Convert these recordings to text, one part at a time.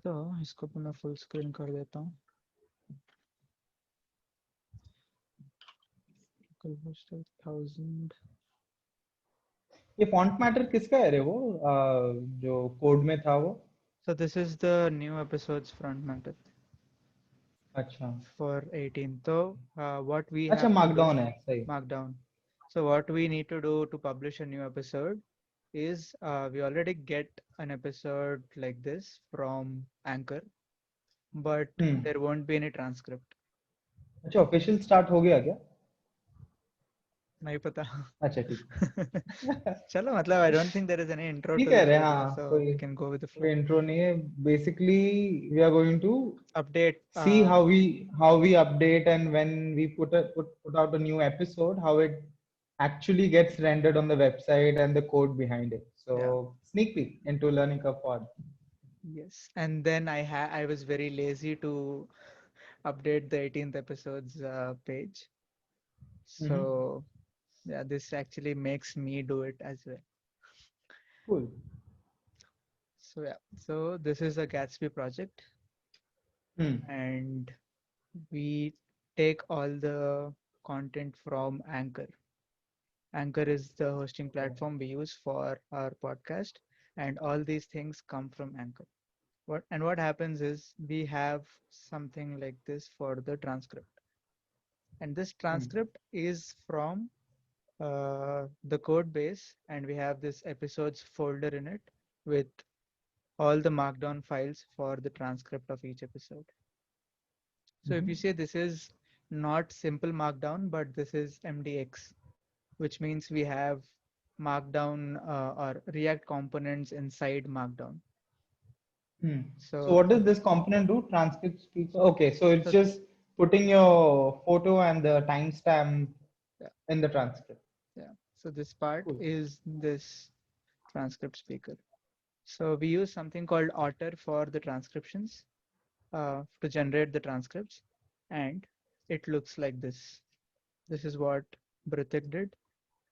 तो इसको भी मैं फुल स्क्रीन कर देता हूँ। Local 1000। ये फॉन्ट मैटर किसका है रे वो जो कोड में था वो? So this is the new episodes front matter अच्छा for 18. So what we अच्छा, have to do, मार्कडाउन है, सही। markdown. So what we need to do to publish a new episode is we already get an episode like this from Anchor, but hmm. there won't be any transcript. अच्छा, official start हो गया क्या? नहीं पता। अच्छा ठीक है। चलो, मतलब I don't think there is any intro ठीक to है this रे, video, हाँ, so कोई we can go with the कोई flow. इंट्रो नहीं है। Basically we are going to Update. see how we update, and when we put out a new episode, how it actually gets rendered on the website and the code behind it. So Yeah. sneak peek into Learning Curve Pod. Yes. And then I was very lazy to update the 18th episodes page. Mm-hmm. So yeah, this actually makes me do it as well. Cool. So yeah, so this is a Gatsby project, Hmm. and we take all the content from Anchor. Anchor is the hosting platform we use for our podcast, and all these things come from Anchor. What happens is we have something like this for the transcript, and this Hmm. transcript is from the code base, and we have this episodes folder in it with all the markdown files for the transcript of each episode. So if Mm-hmm. you say this is not simple markdown, but this is MDX, which means we have markdown or React components inside markdown. Hmm. So So what does this component do? Transcript speaker. Okay, so it's so just putting your photo and the timestamp yeah, in the transcript. yeah. So this part Cool. is this transcript speaker. So we use something called Otter for the transcriptions to generate the transcripts, and it looks like this. This is what Britik did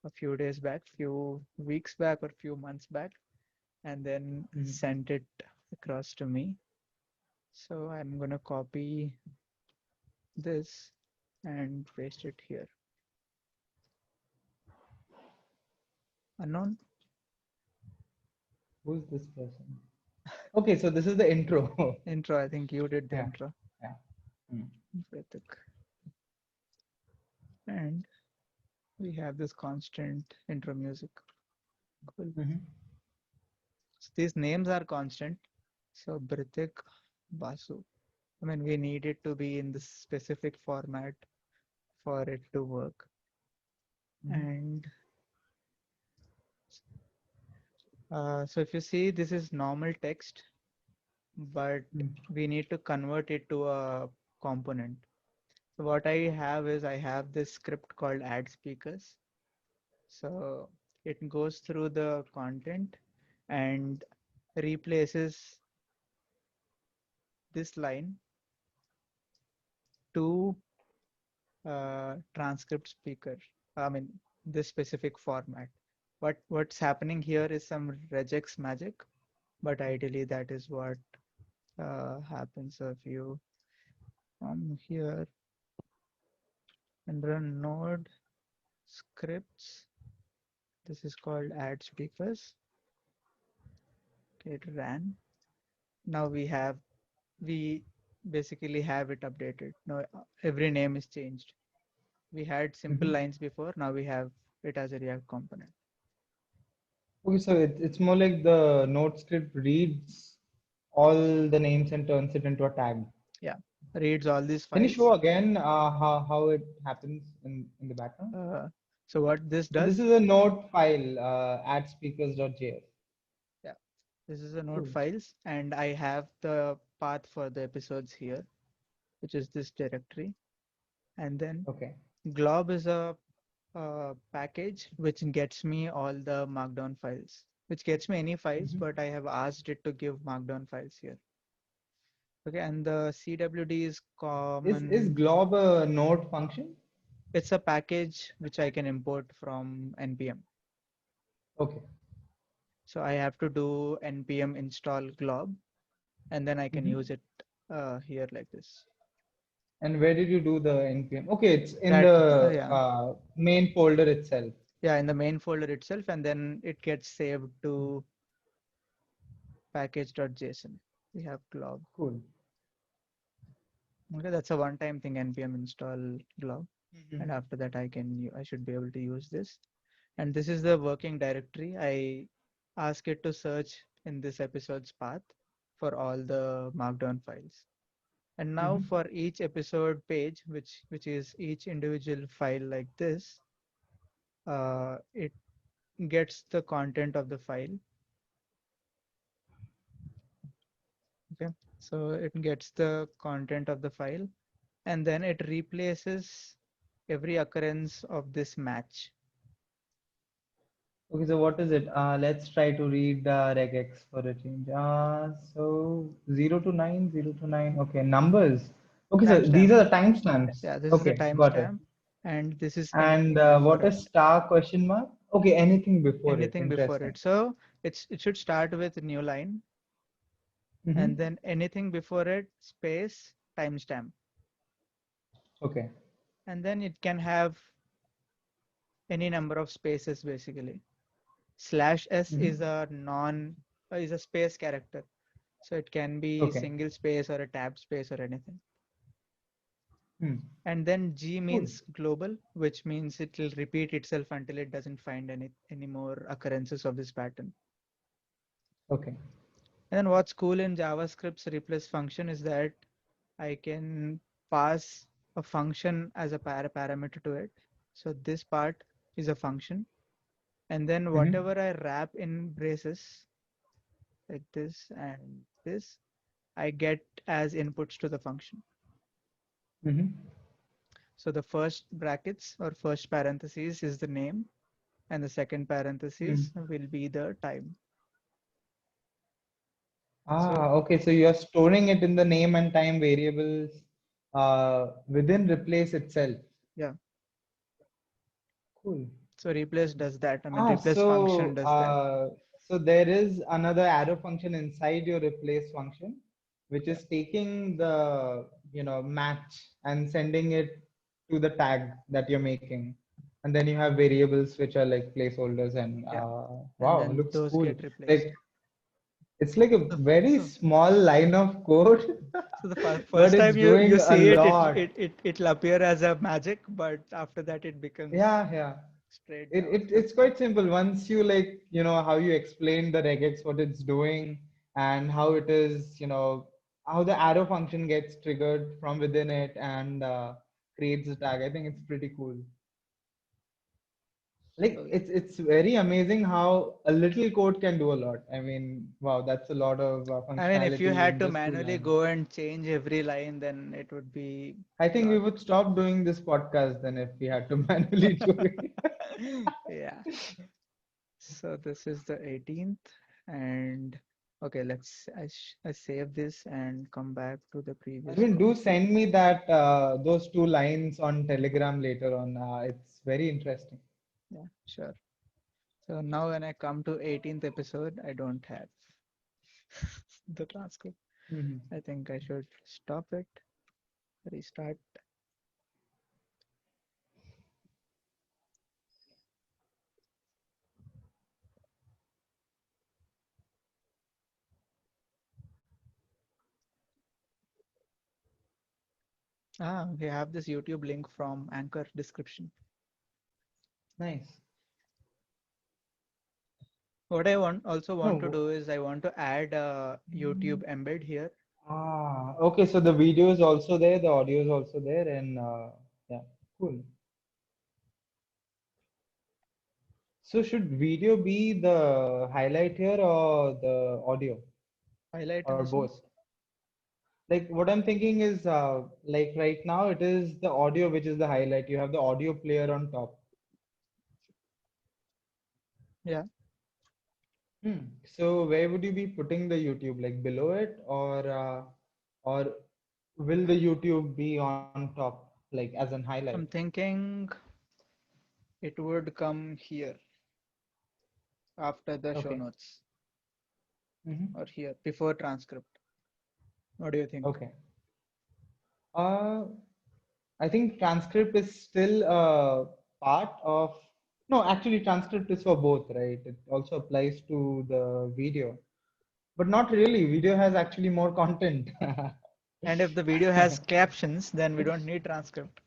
a few days back, few weeks back, or few months back, and then Mhm. sent it across to me. So I'm gonna copy this and paste it here. Unknown Who's this person? Okay, so this is the intro. intro. I think you did the Yeah, intro, yeah. Hmm. Britik, and we have this constant intro music. Cool. Mhm. So these names are constant. So Britik, Basu. I mean, we need it to be in this specific format for it to work. Mhm. And so if you see, this is normal text, but Hmm. we need to convert it to a component. So what I have is I have this script called add speakers. So it goes through the content and replaces this line to transcript speaker. I mean, this specific format. What's happening here is some regex magic, but ideally that is what happens. So if you come here and run node scripts, this is called add speakers. Okay, it ran. Now we basically have it updated. Now every name is changed. We had simple Mhm. lines before. Now we have it as a React component. Okay, so it's more like the node script reads all the names and turns it into a tag. Yeah, reads all these Can you files. show again how it happens in the background? Uh, so what this So this does, is a node file, add speakers.js. yeah, this is a node Cool. files, and I have the path for the episodes here, which is this directory. And then Okay. glob is a package which gets me all the markdown files, which gets me any files, Mhm. but I have asked it to give markdown files here. Okay, and the CWD is Is common. glob a node function? It's a package which I can import from npm. Okay. So I have to do npm install glob, and then I can Hmm. use it here like this. And where did you do the npm? Okay, it's in That the yeah, main folder itself. yeah, in the main folder itself, and then it gets saved to package.json. We have glove. Cool. Okay, that's a one-time thing. Npm install glove, and Mhm. after that I should be able to use this. And this is the working directory. I ask it to search in this episode's path for all the markdown files. And now Mhm. for each episode page, which is each individual file like this, it gets the content of the file. Okay, so it gets the content of the file, and then it replaces every occurrence of this match. Okay, so what is it? Let's try to read regex for a change. So 0 to 9, 0 to 9. Okay, numbers. Okay, so these Timestamp. are the timestamps. Yeah, this is the Okay, got it. timestamp, and this is And anything before what it. is star question mark? Okay, anything before it. Anything before Interesting. it. So it should start with new line, and Mm-hmm. then anything before it space timestamp, Okay. and then it can have any number of spaces basically. Slash s Mm-hmm. is a non is a space character, so it can be Okay. single space or a tab space or anything. Hmm. And then G Cool. means global, which means it will repeat itself until it doesn't find any more occurrences of this pattern. Okay. And then what's cool in JavaScript's replace function is that I can pass a function as a parameter to it. So this part is a function, and then Mm-hmm. whatever I wrap in braces like this and this, I get as inputs to the function. Mm-hmm. So the first brackets or first parentheses is the name, and the second Hmm. parenthesis will be the time. So Okay. So you're storing it in the name and time variables within replace itself. yeah, Cool. so replace does that. I mean, Ah, replace function so does that. uh, so there is another arrow function inside your replace function, which Yeah, is taking the match and sending it to the tag that you're making, and then you have variables which are like placeholders and yeah, and wow, then looks those cool. get replaced. Like it's like a So, very so, small line of code, so the but first it's time you doing a see it, lot. it'll appear as a magic, but after that it becomes Yeah, yeah. straight JavaScript. It's quite simple once you like how you explain the regex what it's doing and how it is how the arrow function gets triggered from within it and creates a tag. I think it's pretty cool. Like So it's very amazing how a little code can do a lot. I mean, wow, that's a lot of I mean, if you functionality had in to just two manually lines. go and change every line, then it would be I a think we lot. would stop doing this podcast then if we had to manually do it. Yeah. So this is the 18th, and okay, I save this and come back to the I previous mean, do code. send me that those two lines on Telegram later on. It's very interesting. Yeah, sure. So now when I come to 18th episode, I don't have the transcript. Mhm. I think I should stop it, restart. We have this YouTube link from Anchor description. Nice. What I also want to No. do is I want to add a YouTube embed here. Okay. So the video is also there, the audio is also there, and yeah, cool. So should video be the highlight here or the audio Highlight in or the both? sense. Like what I'm thinking is like right now it is the audio which is the highlight. You have the audio player on top. Yeah. Hmm. So where would you be putting the YouTube? Like below it or will the YouTube be on top like as an highlight? I'm thinking it would come here after the show Okay. notes Hmm. or here before transcript. What do you think? Okay. Uh, I think transcript is still a part of. No, actually, transcript is for both, right? It also applies to the video, but not really. Video has actually more content. And if the video has captions, then we don't need transcript.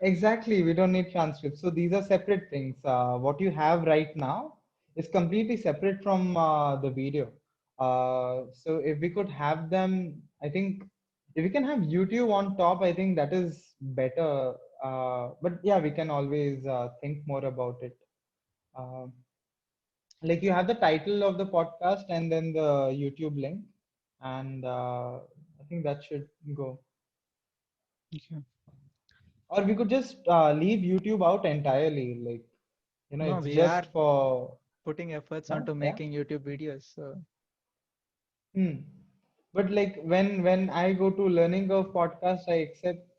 Exactly, we don't need transcripts. So these are separate things. What you have right now is completely separate from the video. So if we could have them, I think if we can have YouTube on top, I think that is better. But yeah, we can always think more about it. Uh, like you have the title of the podcast and then the YouTube link, and I think that should go. Okay. Or we could just leave YouTube out entirely. Like, No, it's we are just for, putting efforts no, onto yeah. making YouTube videos. So Hmm. But like when I go to Learning Curve podcast, I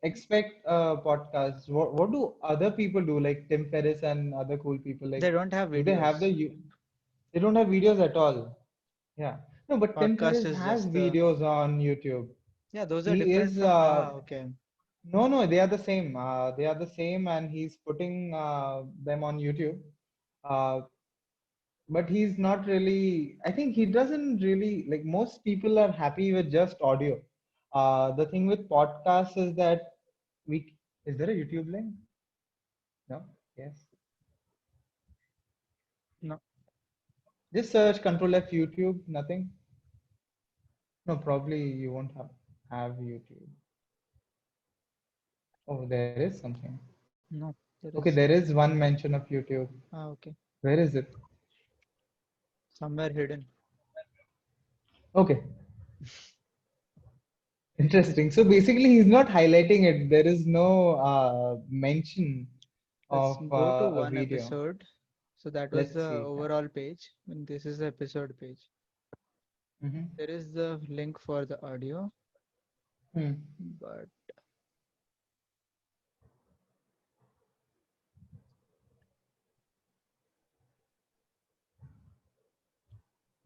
expect podcasts. What do other people do? Like Tim Ferriss and other cool people. they Like, don't have do they have videos. they don't have videos at all? Yeah. No, but Tim Podcast Ferriss is has just the, videos on YouTube. yeah, those are He different is from, okay. no, they are the same. They are the same, and he's putting them on YouTube. Uh, but he's not really, I think he doesn't really, like, most people are happy with just audio. The thing with podcasts is that we, is there a YouTube link? No. Yes. No, Just search Control F YouTube. Nothing. No, probably you won't have YouTube. Oh, there is something. no, there Okay, is, there is one mention of YouTube. okay, Where is it? somewhere hidden. Okay. Interesting. So basically, he's not highlighting it. There is no mention Let's of go to a one video. episode. So that was Let's the see. Yeah. overall page, and this is the episode page. Mhm. There is the link for the audio, Hmm. but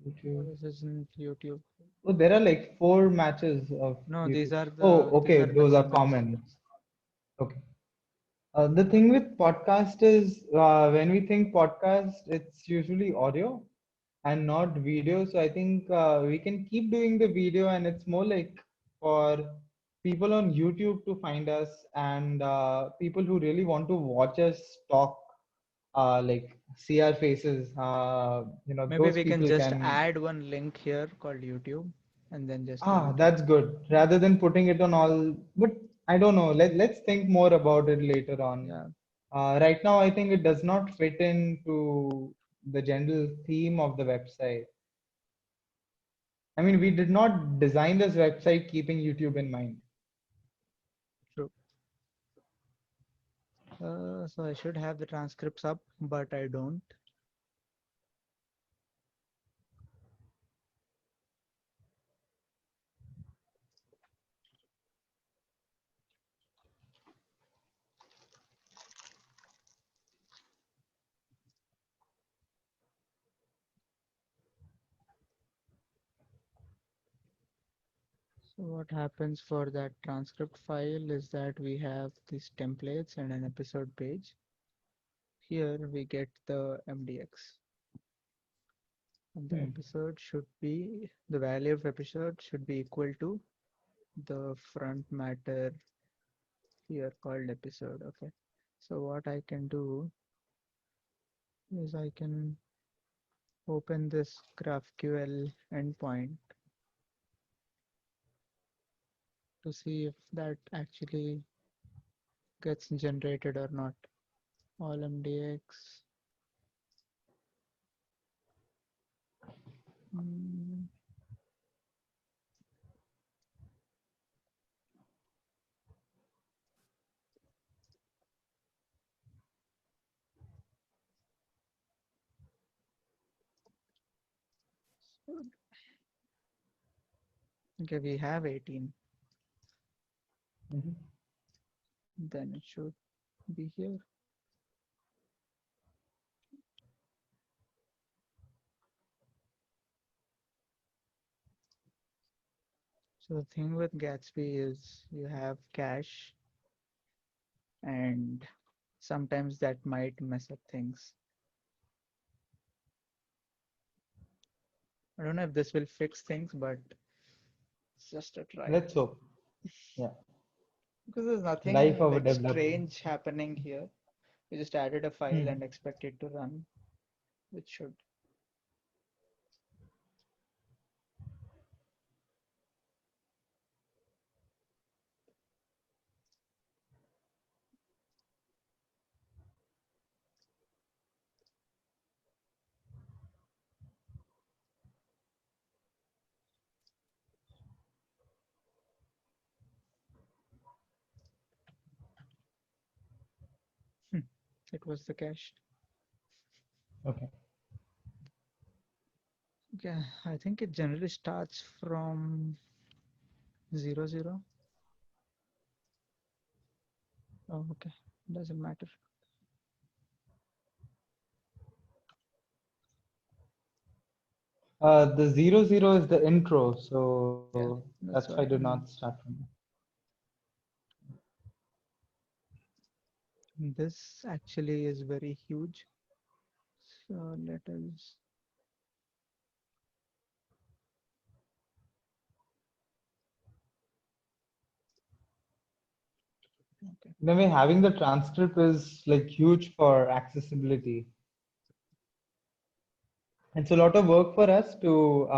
YouTube. this isn't YouTube. Oh, there are like four matches of No, YouTube. Oh, these okay. are the Those are symbols. common. Okay. The thing with podcast is when we think podcast, it's usually audio and not video. So I think we can keep doing the video, and it's more like for people on YouTube to find us, and people who really want to watch us talk, like see our faces. Maybe Those we can people just can. add one link here called YouTube and then just leave Ah, it here. that's good. Rather than putting it on all, but I don't know. Let's think more about it later on. Yeah, Right now, I think it does not fit into the general theme of the website. I mean, we did not design this website keeping YouTube in mind. true. So I should have the transcripts up, but I don't. So what happens for that transcript file is that we have these templates and an episode page. Here we get the MDX. And the Hmm. episode should be, the value of episode should be equal to the front matter here called episode. Okay. So what I can do is I can open this GraphQL endpoint to see if that actually gets generated or not. All MDX. Mm, okay, we have 18. Mhm. Then it should be here. So the thing with Gatsby is you have cache, and sometimes that might mess up things. I don't know if this will fix things, but it's just a try. Let's hope. Yeah. Because there's Life nothing of a like developer. strange happening here. You just added a file Hmm. and expect it to run, which should. Hmm, it was the cache. Okay. Yeah, I think it generally starts from 0, 0. Oh, okay. Doesn't matter. The 00 is the intro, so Yeah, that's why I that's did what. not start from there. This actually is very huge. So let us. Okay. Anyway, having the transcript is like huge for accessibility. It's a lot of work for us to,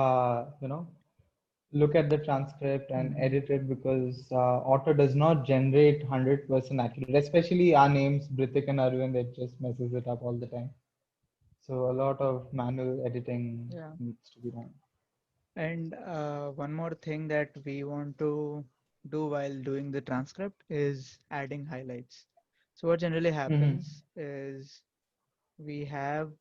look at the transcript and Mhm. edit it because Auto does not generate 100% accurate, especially our names, Brithik and Arvind, it just messes it up all the time. So a lot of manual editing Yeah. needs to be done. And one more thing that we want to do while doing the transcript is adding highlights. So what generally Mm-hmm. happens is we have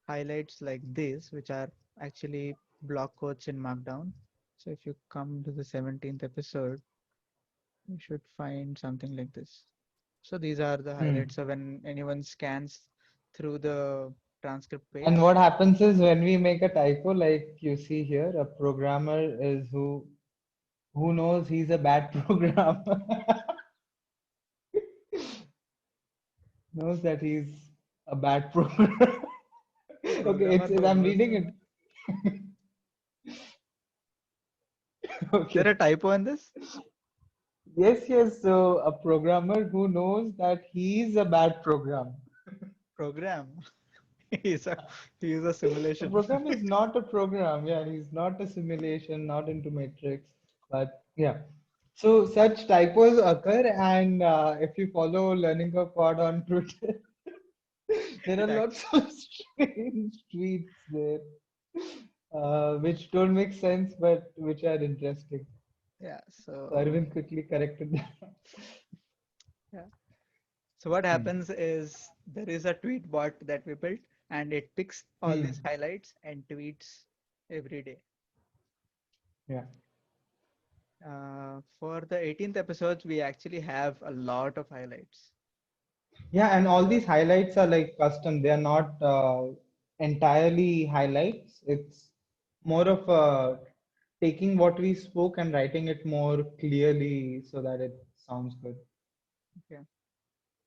highlights like this, which are actually block quotes in Markdown. So if you come to the 17th episode, you should find something like this. So these are the Hmm. highlights. So when anyone scans through the transcript And page, what happens is when we make a typo, like you see here, a programmer is who knows he's a bad programmer, knows that he's a bad programmer. Okay, programmer who I'm knows. reading it. Is there a Okay. typo in this? Yes, yes. So a programmer who knows that he's a bad program. Program. He's a he's a A simulation. program is not a program. Yeah, he's not a simulation, not into matrix. But yeah. So such typos occur, and if you follow Learning of Pod on Twitter, there are It lots actually, of strange tweets there, which don't make sense, but which are interesting. yeah. So So Arvind quickly corrected that. yeah. So what Hmm. happens is there is a tweet bot that we built, and it picks all Hmm. these highlights and tweets every day. Yeah. For the 18th episodes, we actually have a lot of highlights. Yeah, and all these highlights are like custom. They are not entirely highlights. It's more of taking what we spoke and writing it more clearly so that it sounds good. Okay.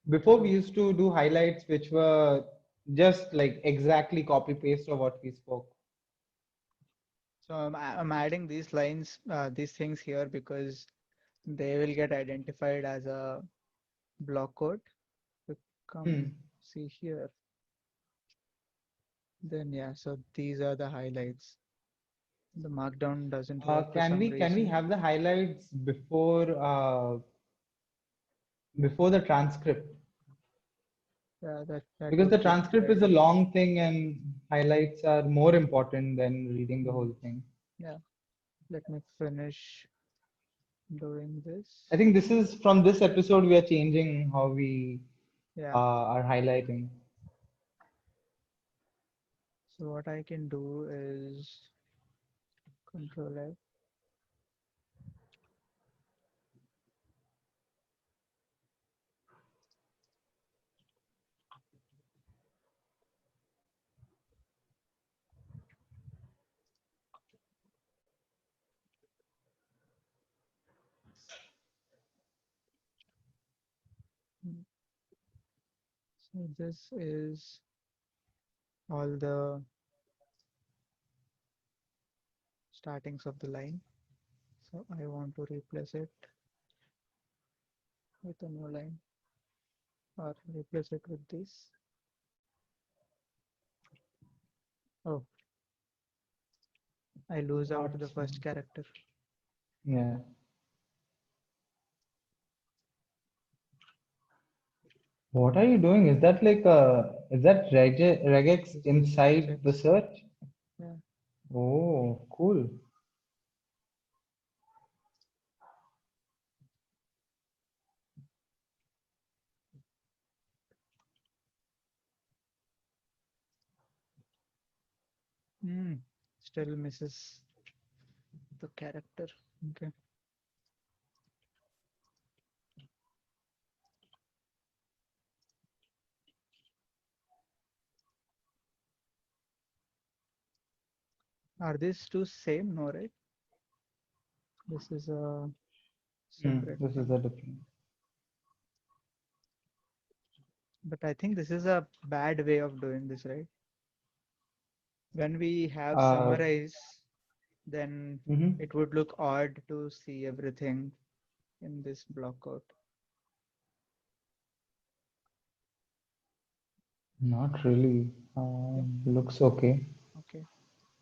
Before we So used to do highlights which were just like exactly copy paste of what we spoke. I'm adding these lines, these things here because they will get identified as a block code. So Hmm. come see here. Then yeah, so these are the highlights. The markdown doesn't work for Can some we reason. have the highlights before the transcript? Yeah, that Because the would be a good transcript is a idea. long thing and highlights are more important than reading the Hmm. whole thing. Yeah, let me finish doing I this. think this is from this episode we are changing how we Yeah, are highlighting. so what I can do is Control F. So this is all the startings of the line. So I want to replace it with a new line or replace it with this. Oh, I lose out the What's first character. yeah. What are you doing? Is that like is that regex This is inside the regex. search? Yeah. Oh, cool. Hmm. Still misses the character. Okay. Are these two same? No, right? This is a separate This is thing. a different. But I think this is a bad way of doing this, right? When we have Uh, summarize, then mhm. it would look odd to see everything in this block out. Not really. Okay. Looks okay. Okay.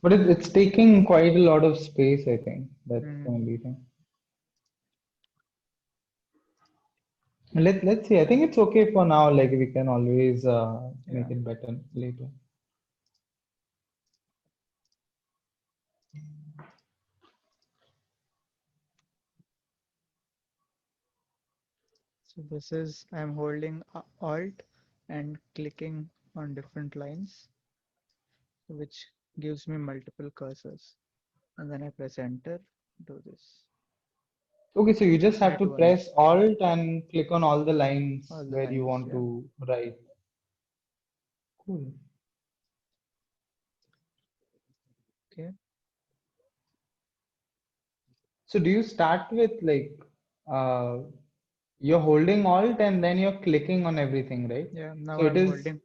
But it's taking quite a lot of space, I think. That's the Hmm. only thing. Let's see. I think it's okay for now. Like we can always make Yeah. it better later. So this is I'm holding Alt and clicking on different lines, which gives me multiple cursors. And then I press enter, do this Okay, so you just have at to press once, Alt and click on all the lines all the where you lines. want Yeah. to write. Cool. Okay. So do you start with like uh, you're holding Alt and then you're clicking on everything, right? Yeah. So Now it I'm is holding.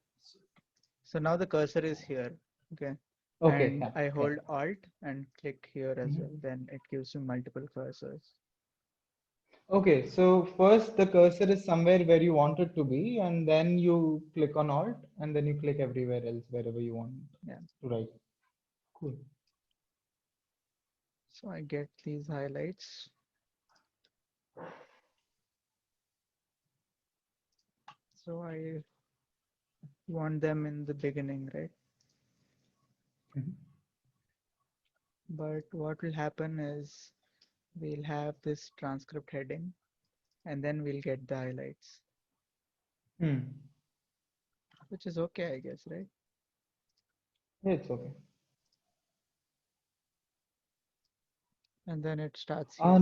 So now the cursor is here. Okay. okay. And Yeah, I yeah. hold Alt and click here as well. Mhm. Then it gives me multiple cursors. Okay, so first the cursor is somewhere where you want it to be, and then you click on Alt, and then you click everywhere else wherever you want Yeah. to write. Cool. So I get these highlights. So I want them in the beginning, right? Mhm. But what will happen is we'll have this transcript heading and then we'll get the highlights, Hmm. which is okay, I guess, right? Yeah, it's okay. And then it starts here.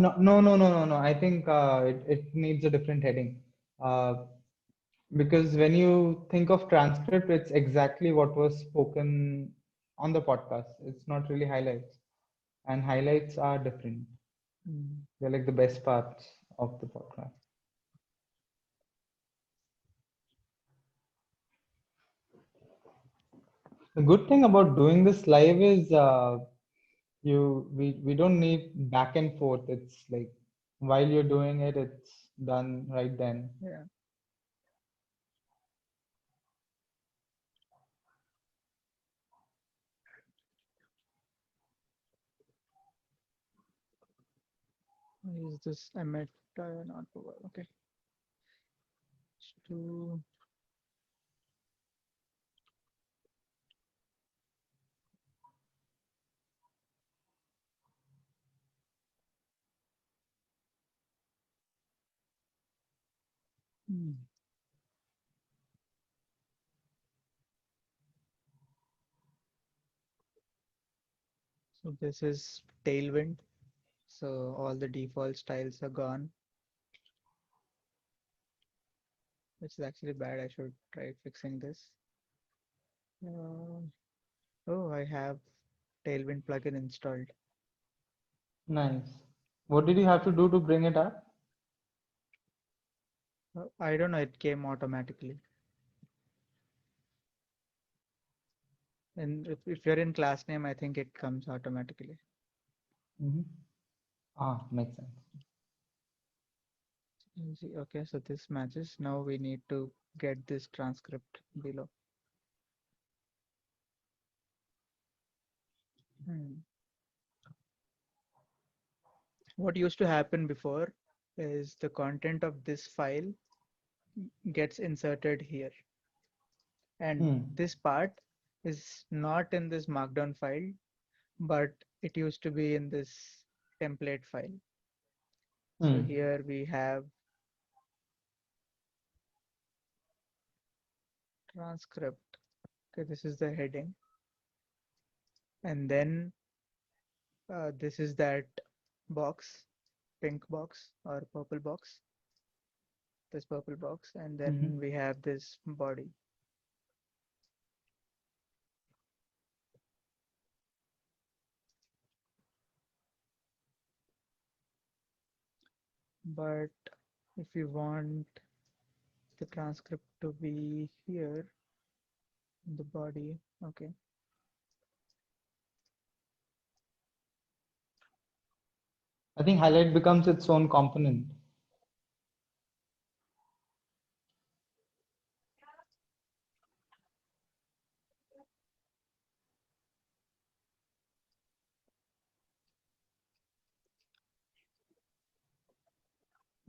No. I think it needs a different heading. Uh, because when you think of transcript, it's exactly what was spoken on the podcast. It's not really highlights, and highlights are different. Mm. They're like the best parts of the podcast. The good thing about doing this live is we don't need back and forth. It's like while you're doing it, it's done right then. Yeah. Is this I met not over. Okay. To mm. So this is Tailwind. So all the default styles are gone, which is actually bad. I should try fixing this. Uh, oh, I have Tailwind plugin installed. Nice. What did you have to do to bring it up? I don't know, it came automatically. And if you're in class name, I think it comes automatically. Mm-hmm. Makes sense. Easy. Okay, so this matches. Now we need to get this transcript below. Hmm. What used to happen before is the content of this file gets inserted here. And Hmm. this part is not in this markdown file, but it used to be in this template file. So Hmm. here we have transcript. Okay, this is the heading. And then this is that box, pink box or purple box, this purple box. And Mm-hmm. then we have this body. But if you want the transcript to be here, the body, okay. I think highlight becomes its own component.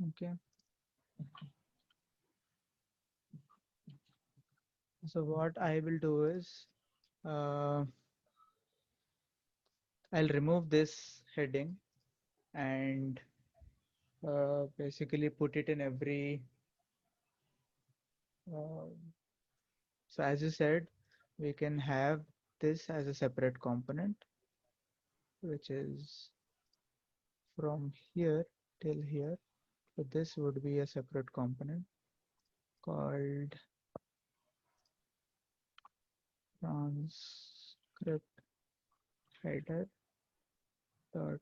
Okay. So what I will do is uh, I'll remove this heading and basically put it in every. Uh, so as you said, we can have this as a separate component, which is from here till here. So this would be a separate component called transcript header dot.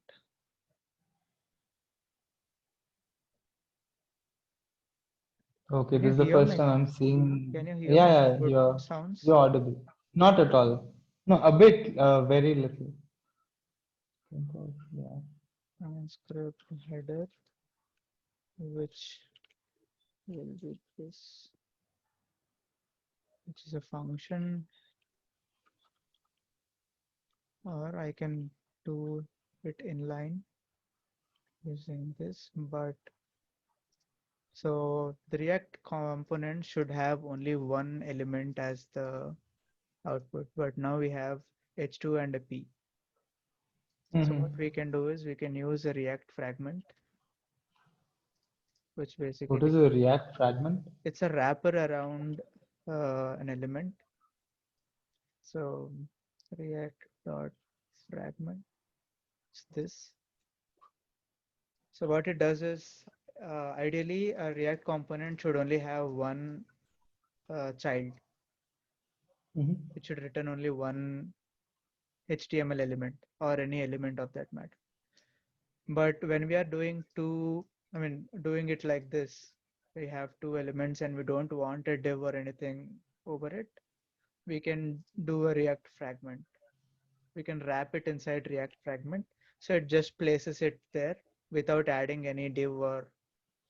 Okay, Can this you is the hear first time me? I'm seeing. Can you hear Yeah, my yeah, input you're sounds? you're audible. Not at all. No, a bit, very little. Yeah. Transcript header, which will be this, which is a function, or I can do it inline using this. But so the React component should have only one element as the output, but now we have H2 and a P. So Mm-hmm. what we can do is we can use a React fragment, which What is basically a React fragment? it's a wrapper around an element. So React dot fragment is this. So what it does is ideally a React component should only have one child. Mm-hmm. It should return only one HTML element or any element of that matter. But when we are doing it like this, we have two elements and we don't want a div or anything over it. We can do a React fragment. We can wrap it inside React fragment. So it just places it there without adding any div or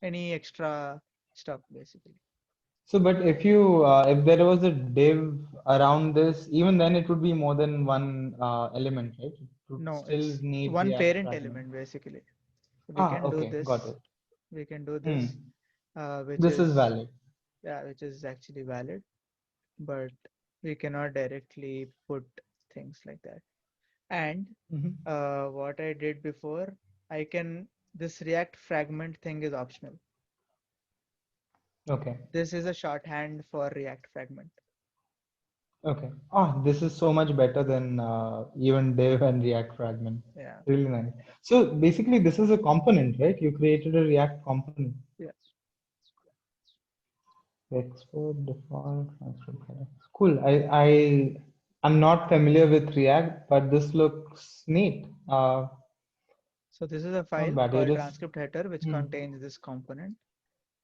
any extra stuff basically. So, but if there was a div around this, even then it would be more than one element, right? It would No, still it's need one React parent fragment. element basically. We can do Okay, got this. it. We can do Hmm. this, which This is is valid. yeah, which is actually valid, but we cannot directly put things like that. And Mm-hmm. what I did before, I can this React fragment thing is optional. Okay. This is a shorthand for React fragment. Okay. This is so much better than even div and React fragment. Yeah. Really nice. So basically, this is a component, right? You created a React component. Yes. Export default transcript header. Cool. I'm not familiar with React, but this looks neat. So this is a Not file bad. You called just transcript header, which hmm. contains this component.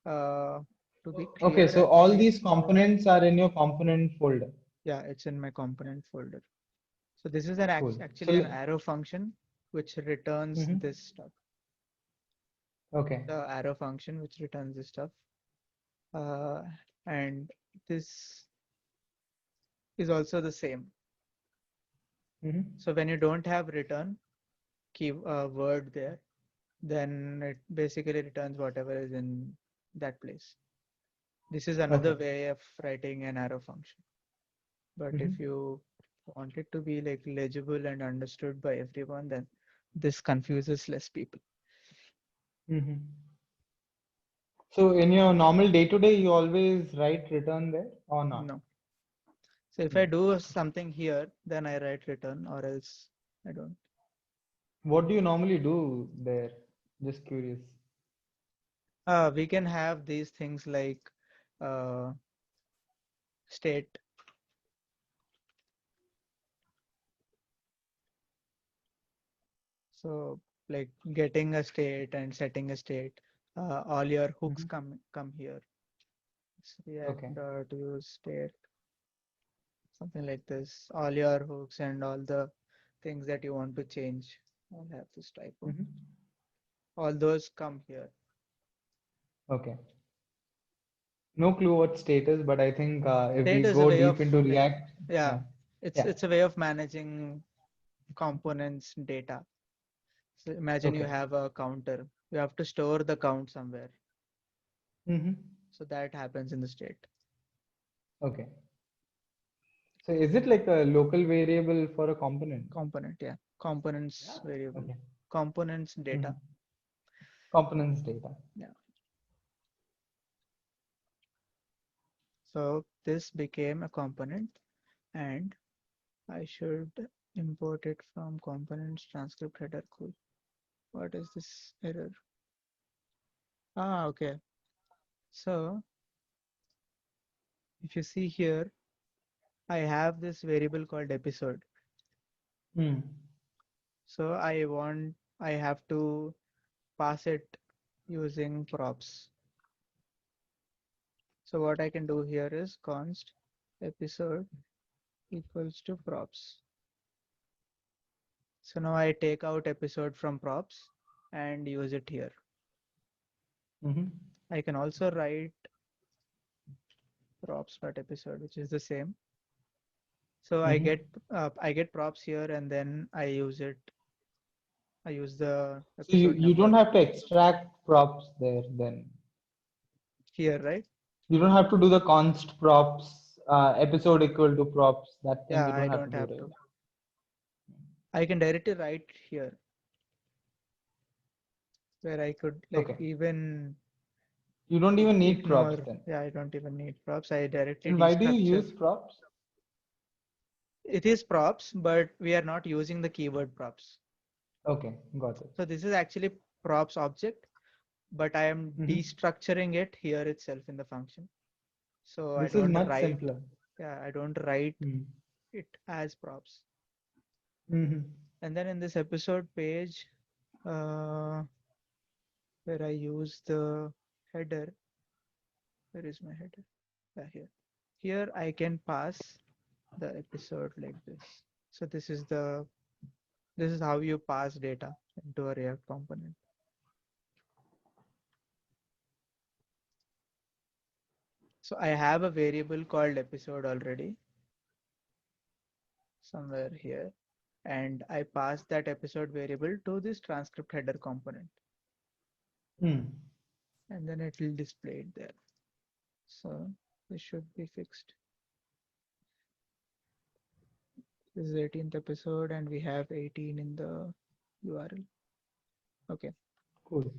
Uh, to be Okay. clear, So all these components are in your component folder. Yeah, it's in my component folder. So this is an Cool. actually an arrow function which returns Mhm. this stuff. Okay. The arrow function which returns this stuff. Uh, and this is also the same. Mhm. So when you don't have return key word there, then it basically returns whatever is in that place. This is another Okay. way of writing an arrow function. But Mhm. if you want it to be like legible and understood by everyone, then this confuses less people. Mhm. So in your normal day-to-day, you always write return there or not? No. So if I No. do something here, then I write return, or else I don't. What do you normally do there? Just curious. We can have these things like uh, state. So like getting a state and setting a state. All your hooks Mhm. come here. So React Okay. dot use state, something like this. All your hooks and all the things that you want to change. I'll have this typo. Mhm. All those come here. Okay. No clue what state is, but I think if we State is a go way deep of into like, React, yeah, yeah, yeah, it's a way of managing components data. So imagine you okay. have a counter. You have to store the count somewhere. Hmm. So that happens in the state. Okay. So is it like a local variable for a component? Component, yeah. Components variable. Okay. Components Hmm. data. Components data. Yeah. So this became a component and I should import it from components transcript header. Cool. What is this error? Ah, okay. So if you see here, I have this variable called episode. Hmm. So I have to pass it using props. So what I can do here is const episode equals to props. So now I take out episode from props and use it here. Hmm. I can also write props.episode, which is the same. So Hmm. I get props here and then I use it. I use the So you, episode you don't number have to extract props there then. here, right? You don't have to do the const props, episode equal to props. That thing Yeah, you don't I have to don't do, have right? to. I can directly write here where I could like Okay. even You don't even need props ignore. then. Yeah, I don't even need props. I directly And why do you destructure. use props? It is props, but we are not using the keyword props. Okay, got it. So this is actually props object, but I am Hmm. destructuring it here itself in the function. So I This is don't much write, simpler. yeah, I don't write Hmm. it as props. Hmm. And then in this episode page, uh, where I use the header, where is my header? Yeah, here. Here I can pass the episode like this. So this is how you pass data into a React component. So I have a variable called episode already somewhere here, and I pass that episode variable to this transcript header component, Hmm. and then it will display it there. So this should be fixed. This is 18th episode, and we have 18 in the URL. Okay. Cool.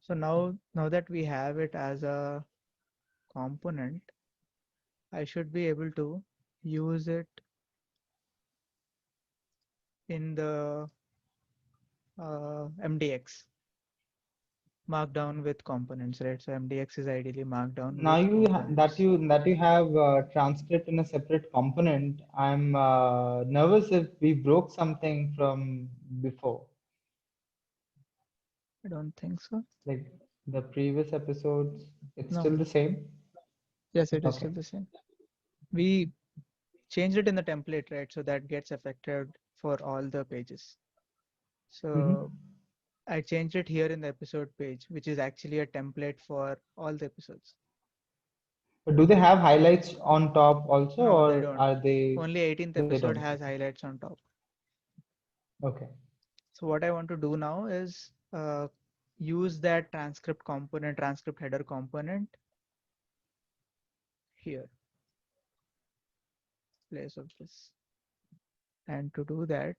So now that we have it as a component, I should be able to use it in the MDX markdown with components, right? So MDX is ideally markdown Now with that components. you have transcript in a separate component, I'm nervous if we broke something from before, I don't think so. like the previous episodes. It's No. still the same. Yes, it is Okay. still the same. We changed it in the template, right? So that gets affected for all the pages. So Mm-hmm. I changed it here in the episode page, which is actually a template for all the episodes. But do they have highlights on top also, No, they or don't. are they? Only 18th They episode don't. has highlights on top. Okay. So what I want to do now is use that transcript component, transcript header component here, place of this. And to do that,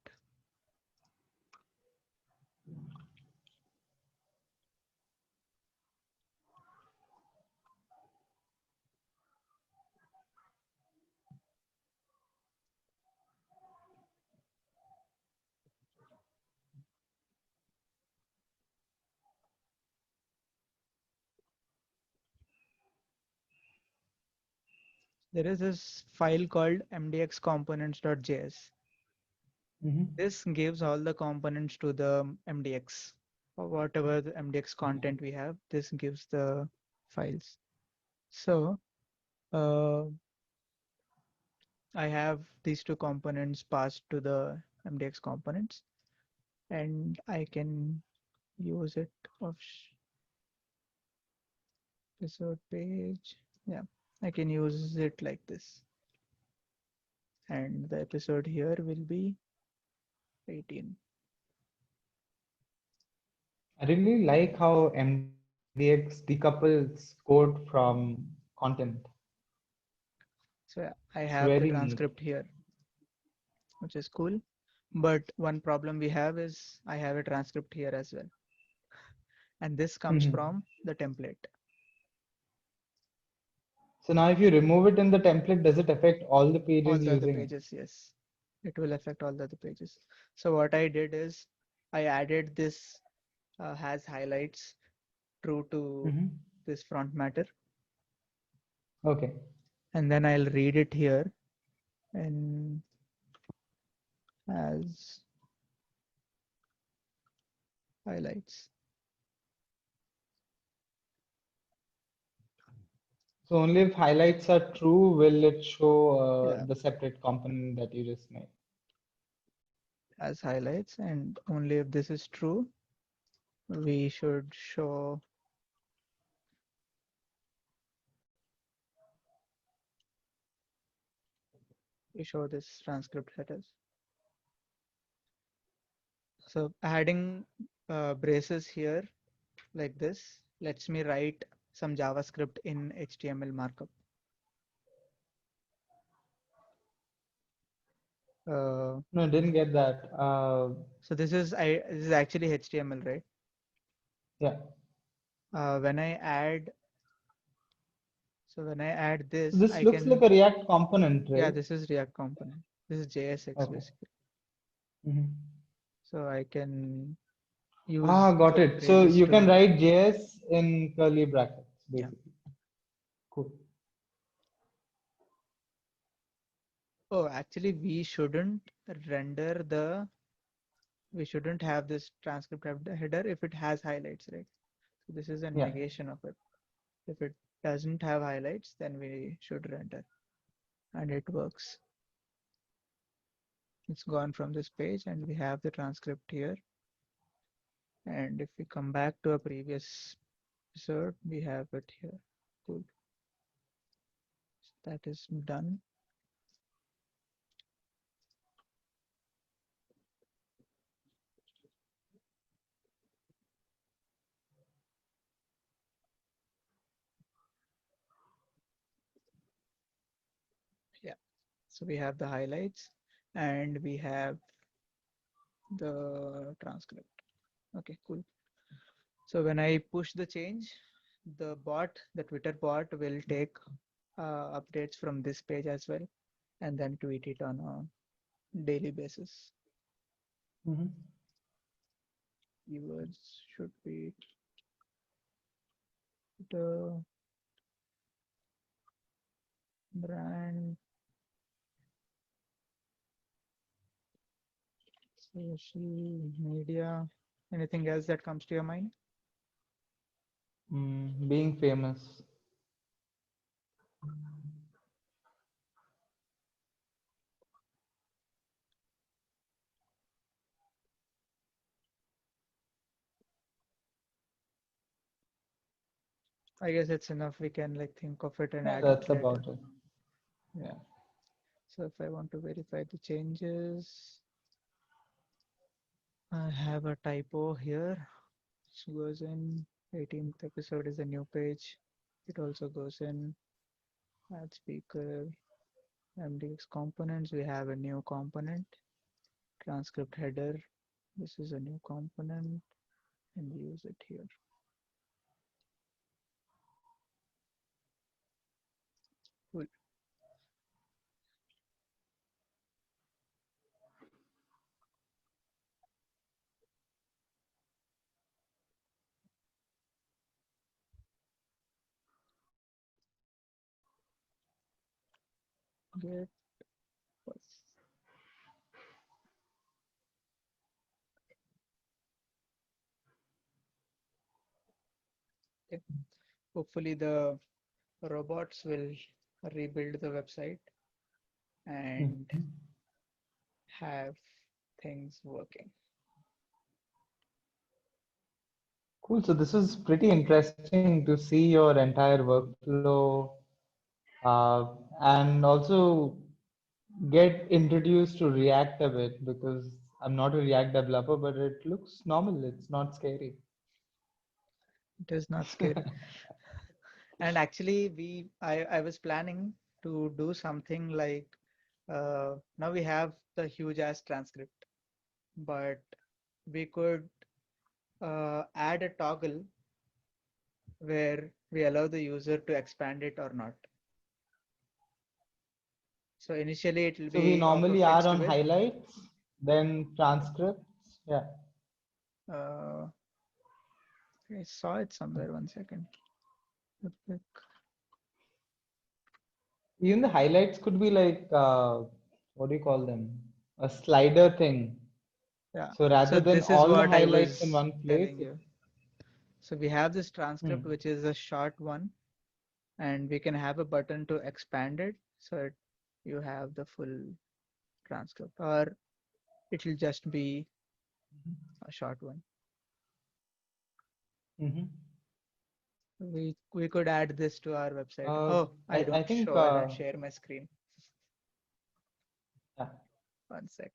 there is this file called mdxcomponents.js. Mm-hmm. This gives all the components to the MDX or whatever the MDX content we have. This gives the files. So uh, I have these two components passed to the MDX components, and I can use it of episode page. Yeah, I can use it like this. And the episode here will be 18. I really like how MDX decouples code from content. So yeah, I It's have the very neat. transcript here, which is cool. But one problem we have is I have a transcript here as well. And this comes Mm-hmm. from the template. So now, if you remove it in the template, does it affect all the All pages the other using it? pages, yes. It will affect all the other pages. So what I did is I added this has highlights true to Mm-hmm. this front matter. Okay. And then I'll read it here and as highlights. So only if highlights are true will it show Yeah, the separate component that you just made. as highlights. And only if this is true, we should show this transcript headers. So adding braces here like this lets me write some JavaScript in HTML markup. Uh, No, I didn't get that. so this is actually HTML, right? Yeah. When I add when I add So this, this I looks like can a React component, yeah, right? this is React component. This is JSX Okay. basically. Mm-hmm. So I can Ah, use got the it. So braces you can to write JS in curly brackets, yeah. basically. Cool. Oh, actually, render the we shouldn't have this transcript header if it has highlights, right? So this is a Yeah. negation of it. If it doesn't have highlights, then we should render, and it works. It's gone from this page, and we have the transcript here. And if we come back to a previous episode, we have it here. Cool. So that is done. Yeah. So we have the highlights, and we have the transcript. Okay, cool. So when I push the change, the Twitter bot will take updates from this page as well, and then tweet it on a daily basis. Mm-hmm. Viewers should be the brand social media. Anything else that comes to your mind? Being famous. I guess it's enough. We can like think of it and Yeah, add it that's later. about it. Yeah. So if I want to verify the changes, I have a typo here. It goes in 18th episode is a new page. It also goes in add speaker, MDX components. We have a new component, transcript header. This is a new component and we use it here. Cool. Get first. Okay. Hopefully the robots will rebuild the website and Mhm. have things working. Cool. So this is pretty interesting to see your entire workflow, uh, and also get introduced to React a bit because I'm not a React developer, but it looks normal. It's not scary. It is not scary. And actually, I was planning to do something like now we have the huge ass transcript, but we could add a toggle where we allow the user to expand it or not. So initially it will So we be of a normally are fixed on width. highlights, then transcripts. Yeah. Uh, I saw it somewhere. One second. Epic. Even the highlights could be like, what do you call them? A slider thing. Yeah. So So rather than this is all the what I highlights in was one place, telling it, you. So we have this transcript, hmm. which is a short one, and we can have a button to expand it so you have the full transcript, or it will just be a short one. Hmm. We could add this to our website. Uh, Oh, I I don't think, show. I don't share my screen. yeah, One sec.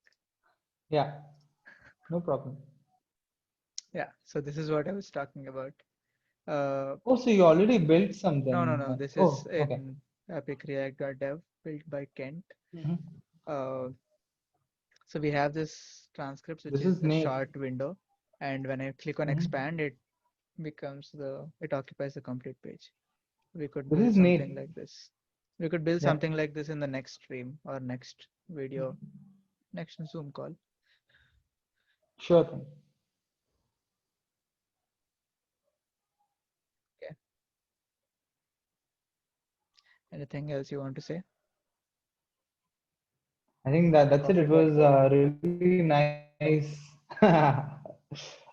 yeah, no problem. Yeah. So this is what I was talking about. Uh, Oh, so you already built no, something. no. This is Oh, okay. in Epic React.dev built by Kent. Hmm. Uh, so we have this transcripts, which This is is the neat. short window, and when I click on Hmm. expand, it occupies the complete page. We could This build is something neat. like this. We could build Yeah, something like this in the next stream or next video, next Zoom call. sure thing. Okay. Anything else you want to say? I think that that's it. Coffee It got was cold. really nice.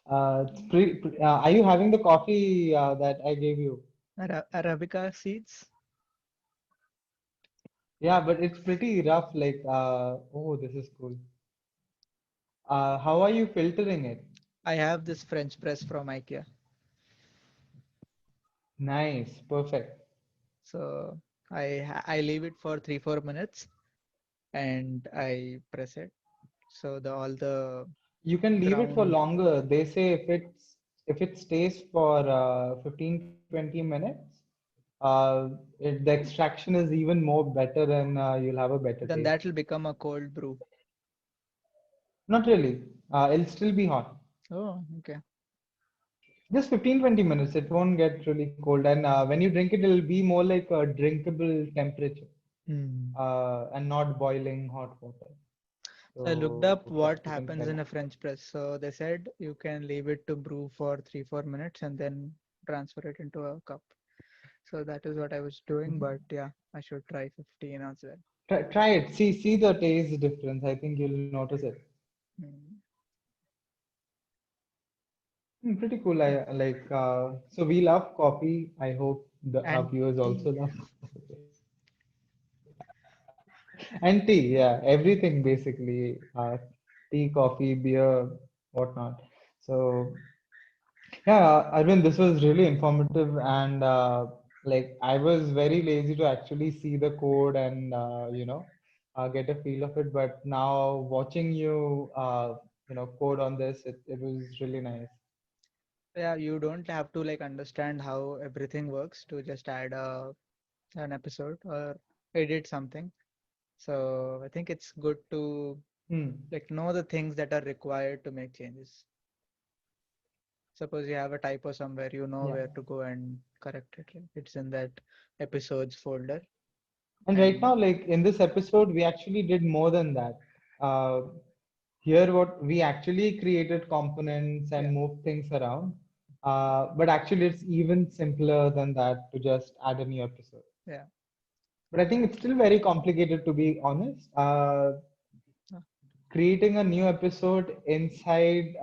Are you having the coffee that I gave you? Arabica seeds. Yeah, but it's pretty rough. Like, oh, this is cool. How are you filtering it? I have this French press from IKEA. Nice, perfect. So I leave it for 3-4 minutes and I press it. So the all the You can leave it for ground. longer. They say if it stays for 15 20 minutes, the extraction is even more better and you'll have a better Then taste. that will become a cold brew. Not really. It'll still be hot. Oh, okay. Just 15 20 minutes. It won't get really cold. And when you drink it, it'll be more like a drinkable temperature Hmm. and not boiling hot water. So I looked up So yeah, what you can happens try in that. a French press. So they said you can leave it to brew for 3-4 minutes and then transfer it into a cup. So that is what I was doing, Mhm. but yeah, I should try 15 as well. Try it. See the taste difference. I think you'll notice it. Hmm. Pretty cool. I like. So we love coffee. I hope our And viewers also tea. love coffee. And tea. Yeah, everything basically. Tea, coffee, beer, whatnot. So Yeah, Arvind, this was really informative, and like I was very lazy to actually see the code and get a feel of it. But now watching you code on this, it was really nice. Yeah, you don't have to like understand how everything works to just add an episode or edit something. So I think it's good to Hmm. like know the things that are required to make changes. Suppose you have a typo somewhere, you know Yeah. where to go and correct it. Right? It's in that episodes folder. And right And now, like in this episode, we actually did more than that. Uh, Here, what we actually created components yeah, and moved things around. But actually, it's even simpler than that to just add a new episode. yeah. But I think it's still very complicated to be honest. Uh, Creating a new episode inside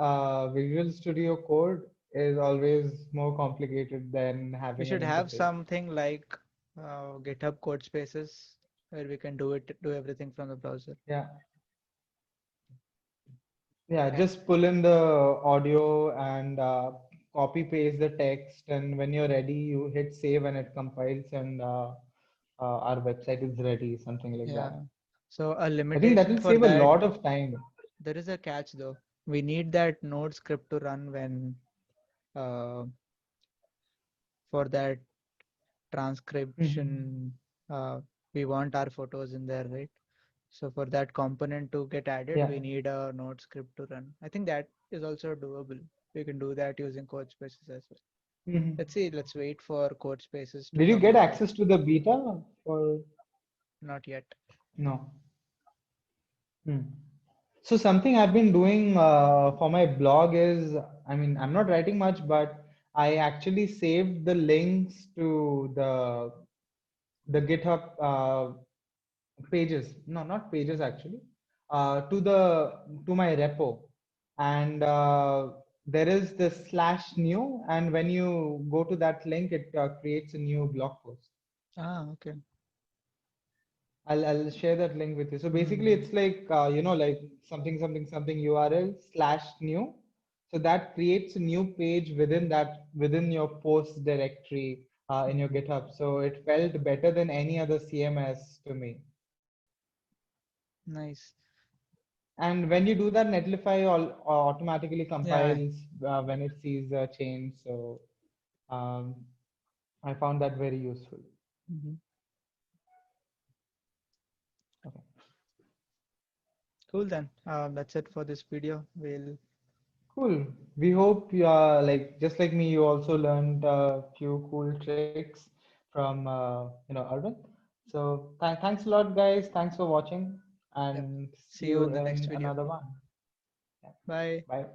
Visual Studio Code is always more complicated than We having an should have interface. something like GitHub code spaces where we can do everything from the browser. Yeah, yeah. And Just pull in the audio and copy paste the text, and when you're ready, you hit save and it compiles, and our website is ready. Something like that. yeah, so a I think that limitation will for save a that, lot of time. there is a catch though. We need that node script to run when uh, for that Mhm. transcription, we want our photos in there, right? So for that component to get added, Yeah. we need a node script to run. I think that is also doable. We can do that using code spaces as well. Mhm. Let's see, let's wait for code spaces to Did you come get out. access to the beta or Not yet. no? Hmm. So something I've been doing for my blog is, I mean, I'm not writing much, but I actually saved the links to the GitHub pages. No, not pages actually. To my repo, and there is this slash new, and when you go to that link, it creates a new blog post. Ah, okay. I'll share that link with you. So basically, Hmm. it's like like something URL slash new. So that creates a new page within your post directory in your Hmm. GitHub. So it felt better than any other CMS to me. Nice. And when you do that, Netlify automatically Yeah. compiles when it sees a change. So um, I found that very useful. Hmm. Okay. Cool then. That's it for this video. We'll Cool. We hope you are like just like me. You also learned a few cool tricks from Arvind. So thanks a lot, guys. Thanks for watching, yeah. and see See you you in the next in video. another one. Yeah. Bye. Bye.